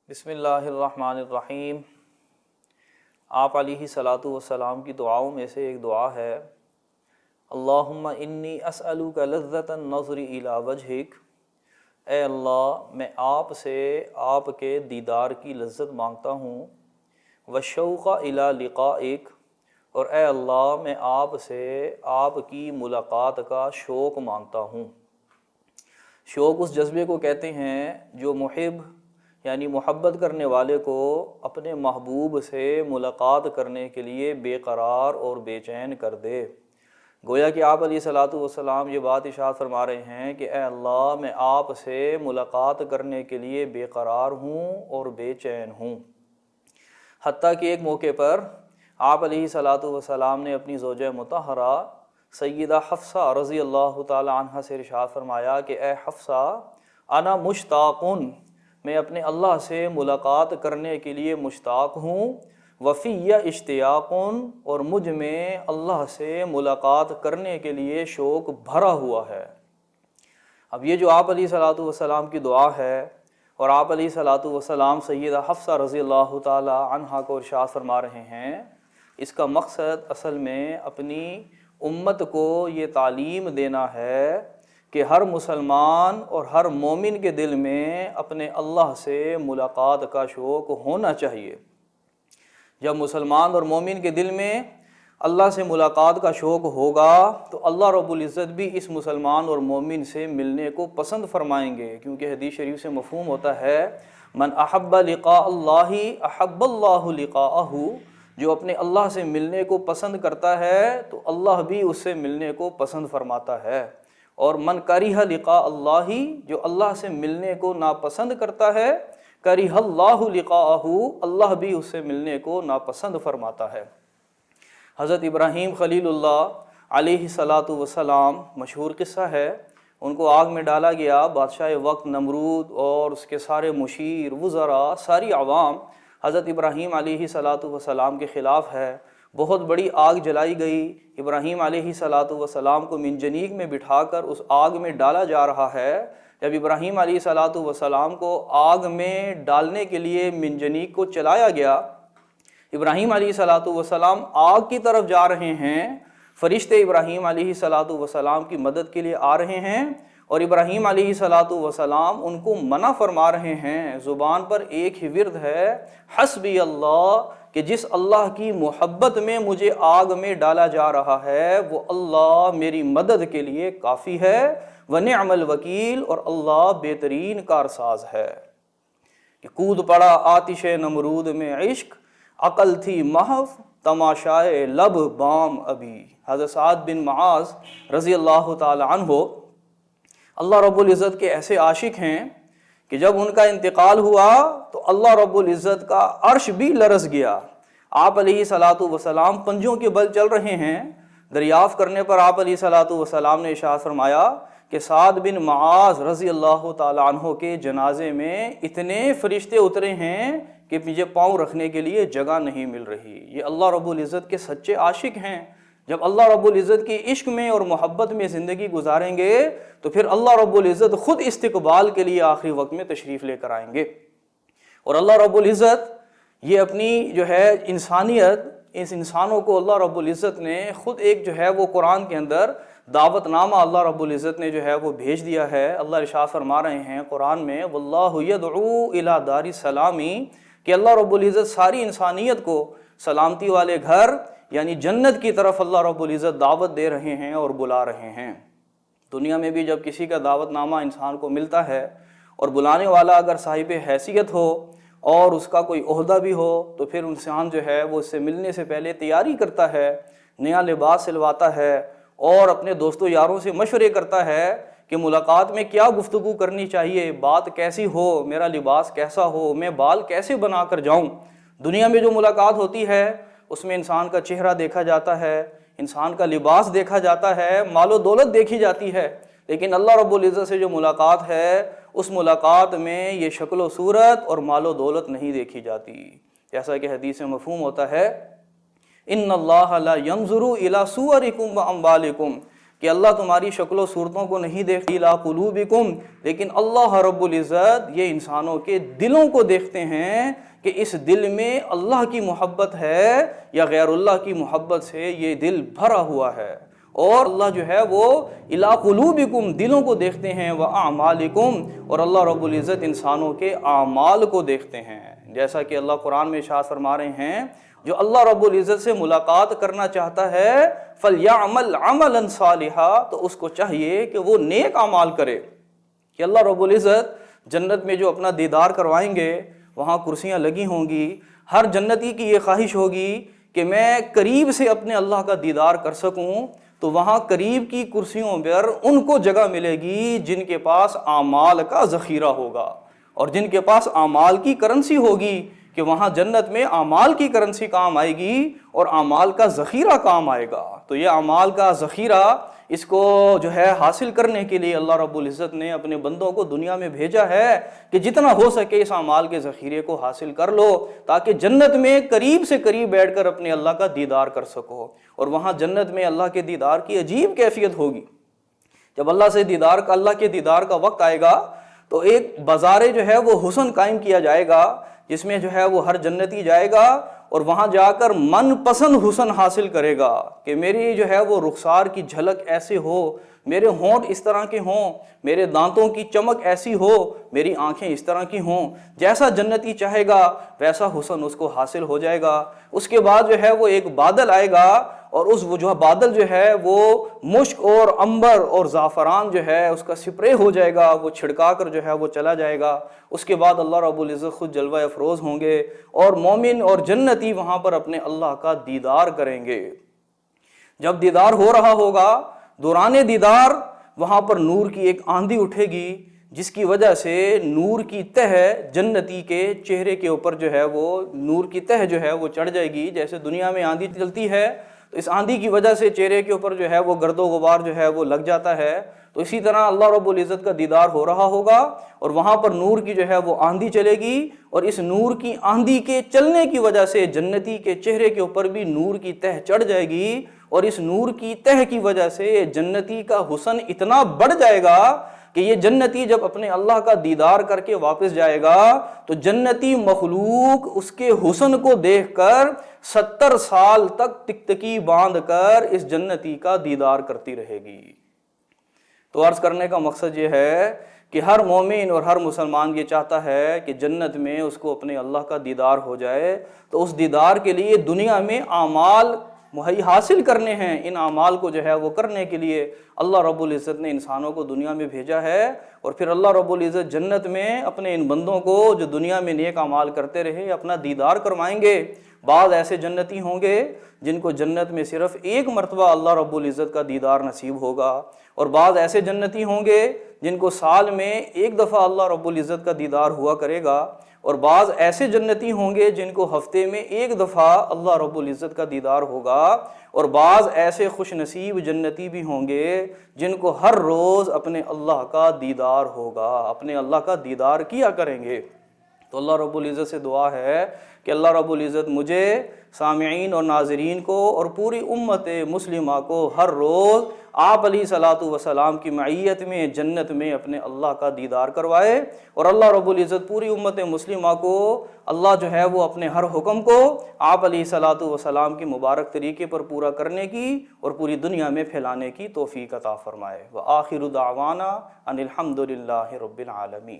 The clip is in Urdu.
بسم اللہ الرحمن الرحیم۔ آپ علیہ صلاۃ والسلام کی دعاؤں میں سے ایک دعا ہے، اللہم انی اسألک لذۃ النظر الی وجہک، اے اللہ میں آپ سے آپ کے دیدار کی لذت مانگتا ہوں، والشوق الی لقائک، اور اے اللہ میں آپ سے آپ کی ملاقات کا شوق مانگتا ہوں۔ شوق اس جذبے کو کہتے ہیں جو محب یعنی محبت کرنے والے کو اپنے محبوب سے ملاقات کرنے کے لیے بے قرار اور بے چین کر دے۔ گویا کہ آپ علیہ صلاۃ والسلام یہ بات ارشاد فرما رہے ہیں کہ اے اللہ میں آپ سے ملاقات کرنے کے لیے بے قرار ہوں اور بے چین ہوں۔ حتیٰ کہ ایک موقع پر آپ علیہ صلاۃ والسلام نے اپنی زوجہ مطہرہ سیدہ حفصہ رضی اللہ تعالی عنہ سے ارشاد فرمایا کہ اے حفصہ انا مشتاقن، میں اپنے اللہ سے ملاقات کرنے کے لیے مشتاق ہوں، وفی اشتیاقن، اور مجھ میں اللہ سے ملاقات کرنے کے لیے شوق بھرا ہوا ہے۔ اب یہ جو آپ علیہ صلاۃ والسلام کی دعا ہے اور آپ علیہ صلاۃ والسلام سیدہ حفصہ رضی اللہ تعالی عنہا کو ارشاد فرما رہے ہیں، اس کا مقصد اصل میں اپنی امت کو یہ تعلیم دینا ہے کہ ہر مسلمان اور ہر مومن کے دل میں اپنے اللہ سے ملاقات کا شوق ہونا چاہیے۔ جب مسلمان اور مومن کے دل میں اللہ سے ملاقات کا شوق ہوگا تو اللہ رب العزت بھی اس مسلمان اور مومن سے ملنے کو پسند فرمائیں گے، کیونکہ حدیث شریف سے مفہوم ہوتا ہے من احب لقاء اللہ احب اللہ لقاءہ، جو اپنے اللہ سے ملنے کو پسند کرتا ہے تو اللہ بھی اس سے ملنے کو پسند فرماتا ہے، اور من کریہ لقاء اللہ، جو اللہ سے ملنے کو ناپسند کرتا ہے کریہ اللہ لقاءہ، اللہ بھی اس سے ملنے کو ناپسند فرماتا ہے۔ حضرت ابراہیم خلیل اللہ علیہ صلاۃ والسلام، مشہور قصہ ہے، ان کو آگ میں ڈالا گیا، بادشاہ وقت نمرود اور اس کے سارے مشیر وزراء ساری عوام حضرت ابراہیم علیہ صلاۃ والسلام کے خلاف ہے، بہت بڑی آگ جلائی گئی، ابراہیم علیہ صلاۃ والسلام کو منجنیق میں بٹھا کر اس آگ میں ڈالا جا رہا ہے۔ جب ابراہیم علیہ صلاۃ والسلام کو آگ میں ڈالنے کے لیے منجنیق کو چلایا گیا، ابراہیم علیہ صلاۃ والسلام آگ کی طرف جا رہے ہیں، فرشتے ابراہیم علیہ صلاۃ والسلام کی مدد کے لیے آ رہے ہیں، اور ابراہیم علیہ صلاۃ والسلام ان کو منع فرما رہے ہیں، زبان پر ایک ہی ورد ہے، حسبی اللہ، کہ جس اللہ کی محبت میں مجھے آگ میں ڈالا جا رہا ہے وہ اللہ میری مدد کے لیے کافی ہے، ونعم الوکیل، اور اللہ بہترین کارساز ہے۔ کہ کود پڑا آتش نمرود میں عشق، عقل تھی محو تماشائے لب بام ابھی۔ حضرت سعد بن معاذ رضی اللہ تعالی عنہ اللہ رب العزت کے ایسے عاشق ہیں کہ جب ان کا انتقال ہوا تو اللہ رب العزت کا عرش بھی لرز گیا۔ آپ علیہ صلاۃ والسلام پنجوں کے بل چل رہے ہیں، دریافت کرنے پر آپ علیہ صلاۃ والسلام نے ارشاد فرمایا کہ سعد بن معاذ رضی اللہ تعالی عنہ کے جنازے میں اتنے فرشتے اترے ہیں کہ مجھے پاؤں رکھنے کے لیے جگہ نہیں مل رہی۔ یہ اللہ رب العزت کے سچے عاشق ہیں۔ جب اللہ رب العزت کی عشق میں اور محبت میں زندگی گزاریں گے تو پھر اللہ رب العزت خود استقبال کے لیے آخری وقت میں تشریف لے کر آئیں گے، اور اللہ رب العزت یہ اپنی جو ہے انسانیت، اس انسانوں کو اللہ رب العزت نے خود ایک جو ہے وہ قرآن کے اندر دعوت نامہ اللہ رب العزت نے جو ہے وہ بھیج دیا ہے۔ اللہ ارشاد فرما رہے ہیں قرآن میں، واللہ یدعو الی دار السلام، کہ اللہ رب العزت ساری انسانیت کو سلامتی والے گھر یعنی جنت کی طرف اللہ رب العزت دعوت دے رہے ہیں اور بلا رہے ہیں۔ دنیا میں بھی جب کسی کا دعوت نامہ انسان کو ملتا ہے اور بلانے والا اگر صاحب حیثیت ہو اور اس کا کوئی عہدہ بھی ہو تو پھر انسان جو ہے وہ اس سے ملنے سے پہلے تیاری کرتا ہے، نیا لباس سلواتا ہے اور اپنے دوستوں یاروں سے مشورے کرتا ہے کہ ملاقات میں کیا گفتگو کرنی چاہیے، بات کیسی ہو، میرا لباس کیسا ہو، میں بال کیسے بنا کر جاؤں۔ دنیا میں جو ملاقات ہوتی ہے اس میں انسان کا چہرہ دیکھا جاتا ہے، انسان کا لباس دیکھا جاتا ہے، مال و دولت دیکھی جاتی ہے، لیکن اللہ رب العزت سے جو ملاقات ہے اس ملاقات میں یہ شکل و صورت اور مال و دولت نہیں دیکھی جاتی، جیسا کہ حدیث میں مفہوم ہوتا ہے ان اللہ لا ينظر الى صورکم واموالکم، کہ اللہ تمہاری شکل و صورتوں کو نہیں دیکھتی لا قلوبکم، لیکن اللہ رب العزت یہ انسانوں کے دلوں کو دیکھتے ہیں کہ اس دل میں اللہ کی محبت ہے یا غیر اللہ کی محبت سے یہ دل بھرا ہوا ہے۔ اور اللہ جو ہے وہ الی قلوبکم دلوں کو دیکھتے ہیں، واعمالکم اور اللہ رب العزت انسانوں کے اعمال کو دیکھتے ہیں۔ جیسا کہ اللہ قرآن میں ارشاد فرما رہے ہیں، جو اللہ رب العزت سے ملاقات کرنا چاہتا ہے فَلْيَعْمَلْ عَمَلًا صَالِحًا، تو اس کو چاہیے کہ وہ نیک اعمال کرے۔ کہ اللہ رب العزت جنت میں جو اپنا دیدار کروائیں گے، وہاں کرسیاں لگی ہوں گی، ہر جنتی کی یہ خواہش ہوگی کہ میں قریب سے اپنے اللہ کا دیدار کر سکوں، تو وہاں قریب کی کرسیوں پر ان کو جگہ ملے گی جن کے پاس اعمال کا ذخیرہ ہوگا، اور جن کے پاس اعمال کی کرنسی ہوگی، کہ وہاں جنت میں اعمال کی کرنسی کام آئے گی اور اعمال کا ذخیرہ کام آئے گا۔ تو یہ اعمال کا ذخیرہ، اس کو جو ہے حاصل کرنے کے لیے اللہ رب العزت نے اپنے بندوں کو دنیا میں بھیجا ہے کہ جتنا ہو سکے اس اعمال کے ذخیرے کو حاصل کر لو، تاکہ جنت میں قریب سے قریب بیٹھ کر اپنے اللہ کا دیدار کر سکو۔ اور وہاں جنت میں اللہ کے دیدار کی عجیب کیفیت ہوگی۔ جب اللہ کے دیدار کا وقت آئے گا تو ایک بازار جو ہے وہ حسن قائم کیا جائے گا، جس میں جو ہے وہ ہر جنتی جائے گا اور وہاں جا کر من پسند حسن حاصل کرے گا، کہ میری جو ہے وہ رخسار کی جھلک ایسے ہو، میرے ہونٹ اس طرح کے ہوں، میرے دانتوں کی چمک ایسی ہو، میری آنکھیں اس طرح کی ہوں، جیسا جنتی چاہے گا ویسا حسن اس کو حاصل ہو جائے گا۔ اس کے بعد جو ہے وہ ایک بادل آئے گا، اور اس جو بادل جو ہے وہ مشک اور عنبر اور زعفران جو ہے اس کا سپرے ہو جائے گا، وہ چھڑکا کر جو ہے وہ چلا جائے گا۔ اس کے بعد اللہ رب العزت خود جلوہ افروز ہوں گے، اور مومن اور جنتی وہاں پر اپنے اللہ کا دیدار کریں گے۔ جب دیدار ہو رہا ہوگا، دوران دیدار وہاں پر نور کی ایک آندھی اٹھے گی، جس کی وجہ سے نور کی تہ جنتی کے چہرے کے اوپر جو ہے وہ نور کی تہ جو ہے وہ چڑھ جائے گی۔ جیسے دنیا میں آندھی چلتی ہے تو اس آندھی کی وجہ سے چہرے کے اوپر جو ہے وہ گرد و غبار جو ہے وہ لگ جاتا ہے، تو اسی طرح اللہ رب العزت کا دیدار ہو رہا ہوگا، اور وہاں پر نور کی جو ہے وہ آندھی چلے گی، اور اس نور کی آندھی کے چلنے کی وجہ سے جنتی کے چہرے کے اوپر بھی نور کی تہ چڑھ جائے گی، اور اس نور کی تہ کی وجہ سے جنتی کا حسن اتنا بڑھ جائے گا کہ یہ جنتی جب اپنے اللہ کا دیدار کر کے واپس جائے گا تو جنتی مخلوق اس کے حسن کو دیکھ کر 70 سال تک ٹکٹکی باندھ کر اس جنتی کا دیدار کرتی رہے گی۔ تو عرض کرنے کا مقصد یہ ہے کہ ہر مومن اور ہر مسلمان یہ چاہتا ہے کہ جنت میں اس کو اپنے اللہ کا دیدار ہو جائے، تو اس دیدار کے لیے دنیا میں اعمال حاصل کرنے ہیں۔ ان اعمال کو جو ہے وہ کرنے کے لیے اللہ رب العزت نے انسانوں کو دنیا میں بھیجا ہے، اور پھر اللہ رب العزت جنت میں اپنے ان بندوں کو جو دنیا میں نیک اعمال کرتے رہے اپنا دیدار کروائیں گے۔ بعض ایسے جنتی ہوں گے جن کو جنت میں صرف ایک مرتبہ اللہ رب العزت کا دیدار نصیب ہوگا، اور بعض ایسے جنتی ہوں گے جن کو سال میں ایک دفعہ اللہ رب العزت کا دیدار ہوا کرے گا، اور بعض ایسے جنتی ہوں گے جن کو ہفتے میں ایک دفعہ اللہ رب العزت کا دیدار ہوگا، اور بعض ایسے خوش نصیب جنتی بھی ہوں گے جن کو ہر روز اپنے اللہ کا دیدار ہوگا، اپنے اللہ کا دیدار کیا کریں گے۔ تو اللہ رب العزت سے دعا ہے کہ اللہ رب العزت مجھے، سامعین اور ناظرین کو اور پوری امت مسلمہ کو ہر روز آپ علیہ الصلوۃ والسلام کی معیت میں جنت میں اپنے اللہ کا دیدار کروائے، اور اللہ رب العزت پوری امت مسلمہ کو اللہ جو ہے وہ اپنے ہر حکم کو آپ علیہ الصلوۃ والسلام کی مبارک طریقے پر پورا کرنے کی اور پوری دنیا میں پھیلانے کی توفیق عطا فرمائے۔ وآخر دعوانا ان الحمد للہ رب العالمین۔